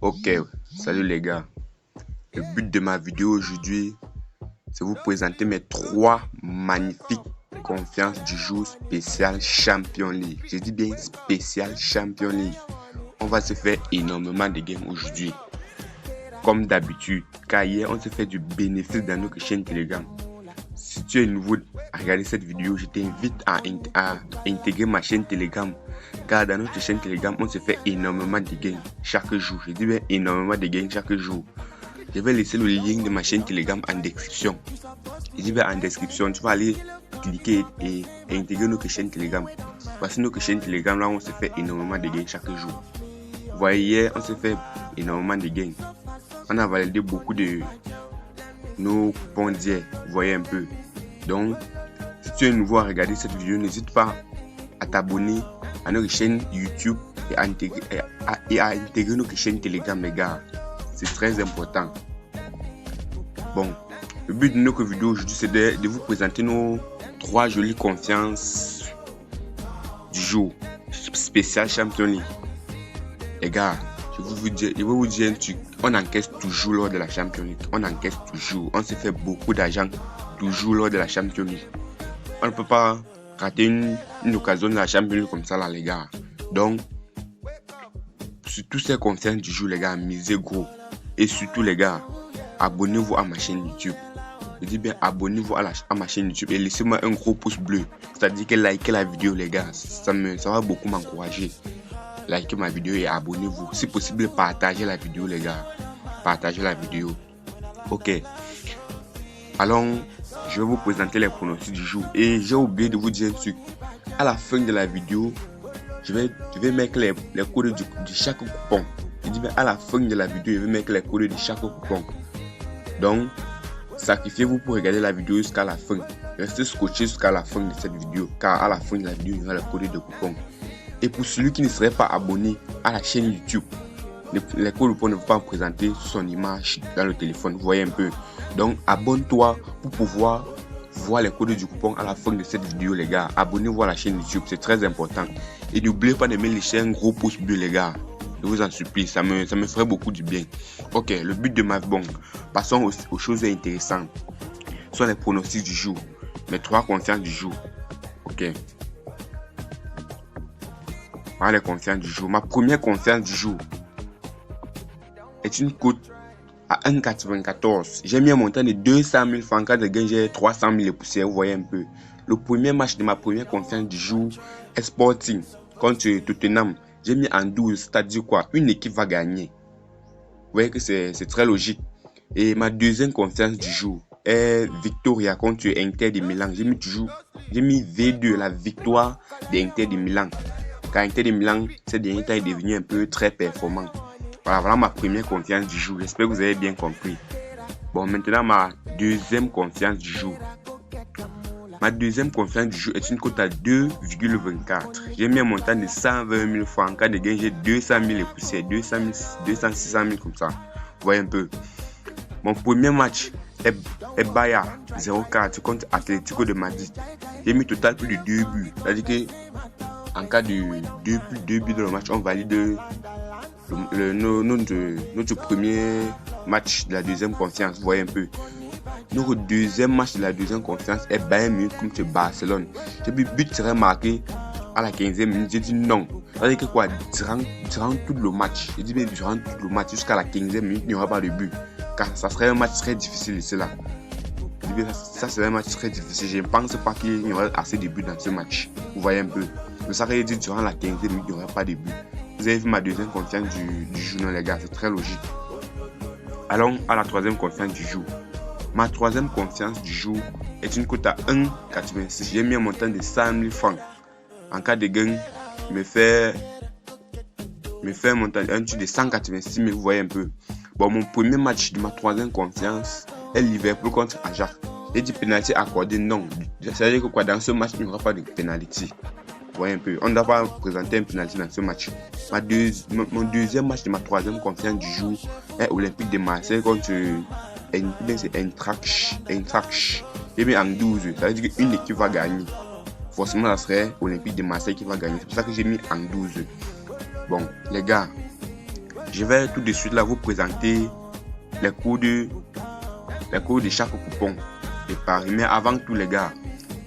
Ok, salut les gars. Le but de ma vidéo aujourd'hui, c'est vous présenter mes 3 magnifiques confiances du jour spécial Champions League. Je dis bien spécial Champions League. On va se faire énormément de games aujourd'hui. Comme d'habitude, car hier on se fait du bénéfice dans notre chaîne Telegram. Si tu es nouveau à regarder cette vidéo, je t'invite à intégrer ma chaîne Telegram. Car dans notre chaîne Telegram, on se fait énormément de gains chaque jour. Je dis bien énormément de gains chaque jour. Je vais laisser le lien de ma chaîne Telegram en description. Je dis bien en description, tu vas aller cliquer et intégrer notre chaîne Telegram. Voici notre chaîne Telegram, là on se fait énormément de gains chaque jour. Vous voyez, hier, on se fait énormément de gains. On a validé beaucoup de nos coupons d'hier. Vous voyez un peu. Donc, si tu es nouveau à regarder cette vidéo, n'hésite pas à t'abonner à notre chaîne YouTube et à intégrer notre chaîne Telegram, les gars. C'est très important. Bon, le but de notre vidéo aujourd'hui, c'est de vous présenter nos 3 jolies confiances du jour spécial Champions League. Les gars, je vais vous dire un truc. On encaisse toujours lors de la Champions League. On encaisse toujours. On se fait beaucoup d'argent toujours lors de la Champions League. On ne peut pas rater une occasion de la Champions League comme ça là, les gars. Donc, sur toutes ces confiances du jour, les gars, misez gros. Et surtout, les gars, abonnez-vous à ma chaîne YouTube. Je dis bien, abonnez-vous à ma chaîne YouTube et laissez-moi un gros pouce bleu. C'est-à-dire que likez la vidéo, les gars. Ça va beaucoup m'encourager. Likez ma vidéo et abonnez-vous. Si possible, partagez la vidéo, les gars. Partagez la vidéo. Ok. Alors, je vais vous présenter les pronostics du jour. Et j'ai oublié de vous dire un truc. À la fin de la vidéo, je vais mettre les codes de chaque coupon. Je dis bien à la fin de la vidéo, je vais mettre les codes de chaque coupon. Donc, sacrifiez-vous pour regarder la vidéo jusqu'à la fin. Restez scotché jusqu'à la fin de cette vidéo. Car à la fin de la vidéo, il y aura les codes de coupon. Et pour celui qui ne serait pas abonné à la chaîne YouTube, les codes de coupon ne vont pas présenter son image dans le téléphone. Vous voyez un peu. Donc, abonne-toi pour pouvoir voir les codes du coupon à la fin de cette vidéo, les gars. Abonnez-vous à la chaîne YouTube, c'est très important. Et n'oubliez pas de me laisser un gros pouce bleu, les gars. Je vous en supplie, ça me ferait beaucoup du bien. Ok, le but de ma... Bon, passons aux choses intéressantes. Ce sont les pronostics du jour. Mes 3 confiances du jour. Ok. Voilà les confiances du jour. Ma première confiance du jour est une cote à 1,94. J'ai mis un montant de 200 000 francs. Quand de gain, j'ai 300 000 et poussières. Vous voyez un peu. Le premier match de ma première confiance du jour est Sporting contre Tottenham. J'ai mis en 12, c'est-à-dire quoi? Une équipe va gagner. Vous voyez que c'est très logique. Et ma deuxième confiance du jour est Victoria contre Inter de Milan. J'ai mis V2, la victoire d'Inter de Milan. Car Inter de Milan, ces derniers temps, est devenu un peu très performant. Voilà ma première confiance du jour. J'espère que vous avez bien compris. Bon, maintenant ma deuxième confiance du jour. Ma deuxième confiance du jour est une cote à 2,24. J'ai mis un montant de 120 000 francs. En cas de gain, j'ai 200 000 et poussières, 600 000 comme ça. Vous voyez un peu. Mon premier match est Bayern 0-4 contre Atlético de Madrid. J'ai mis total plus de 2 buts. C'est-à-dire que en cas de 2 buts dans le match, on valide notre premier match de la deuxième confiance. Vous voyez un peu. Notre deuxième match de la deuxième confiance est Bayern Munich contre Barcelone. J'ai vu but serait marqué à la 15e minute. J'ai dit non. C'est-à-dire que quoi, durant tout le match, j'ai dit bien durant tout le match jusqu'à la 15e minute, il n'y aura pas de but. Car ça serait un match très difficile ici là. Ça serait un match très difficile. Je ne pense pas qu'il y aura assez de buts dans ce match. Vous voyez un peu. Mais ça veut dire durant la 15e minute, il n'y aura pas de but. Vous avez vu ma deuxième confiance du jour, les gars. C'est très logique. Allons à la troisième confiance du jour. Ma troisième confiance du jour est une cote à 1,86. J'ai mis un montant de 100 000 francs. En cas de gain, me fait un montant de 186 000. Vous voyez un peu. Bon, mon premier match de ma troisième confiance est Liverpool contre Ajax. J'ai dit pénalité accordé, non. C'est-à-dire que quoi, dans ce match, il n'y aura pas de pénalité. Vous voyez un peu. On ne doit pas présenter un pénalité dans ce match. Mon deuxième match de ma troisième confiance du jour est Olympique de Marseille contre Eintracht. J'ai mis en 12. Ça veut dire qu'une équipe va gagner. Forcément, ça serait Olympique de Marseille qui va gagner. C'est pour ça que j'ai mis en 12. Bon, les gars, Je vais tout de suite là vous présenter les codes de chaque coupon de paris. Mais avant tout les gars,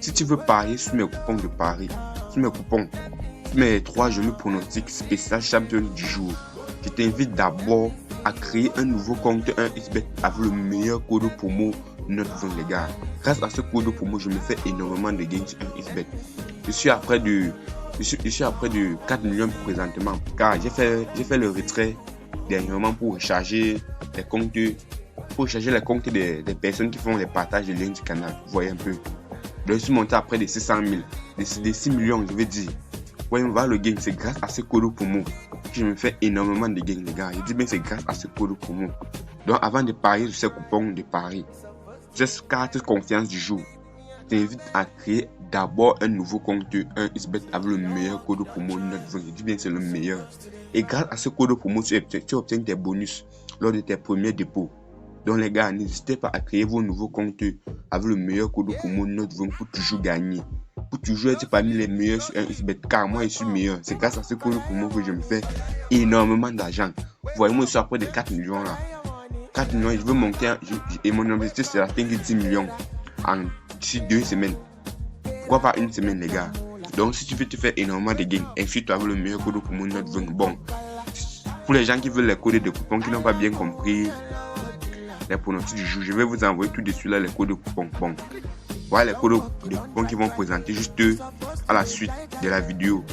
si tu veux parier sur mes coupons de paris, sur mes 3 jeux pronostics spécial champion du jour, je t'invite d'abord à créer un nouveau compte 1xBet avec le meilleur code promo Note 20 les gars. Grâce à ce code promo, je me fais énormément de gains sur 1xBet. Je suis à près de 4 millions présentement car j'ai fait le retrait dernièrement pour recharger les comptes des personnes qui font les partages de liens du canal. Vous voyez un peu. Donc je suis monté à près de 600 000, de 6 millions je veux dire. Voyez, voir le gain, c'est grâce à ce code promo que je me fais énormément de gains les gars. Je dis bien c'est grâce à ce code promo. Donc avant de parier sur ces coupons de paris, cette carte confiance du jour, je t'invite à créer d'abord un nouveau compte 1xBet avec le meilleur code promo Note 20. Je dis bien c'est le meilleur. Et grâce à ce code promo, tu obtiens tes bonus lors de tes premiers dépôts. Donc les gars, n'hésitez pas à créer vos nouveaux comptes avec le meilleur code promo Note 20 pour toujours gagner. Pour toujours être parmi les meilleurs sur 1xBet car moi je suis meilleur. C'est grâce à ce code promo que je me fais énormément d'argent. Vous voyez, moi je suis à près de 4 millions là. 4 millions, je veux monter et mon objectif c'est d'atteindre 10 millions d'ici 2 semaines. Pourquoi pas une semaine les gars. Donc si tu veux te faire énormément de gains, inscris-toi avec le meilleur code promo Note 20. Bon, pour les gens qui veulent les codes de coupons qui n'ont pas bien compris les pronostics du jour, je vais vous envoyer tout de suite là les codes de coupons. Bon, voilà les codes de coupons qui vont présenter juste à la suite de la vidéo.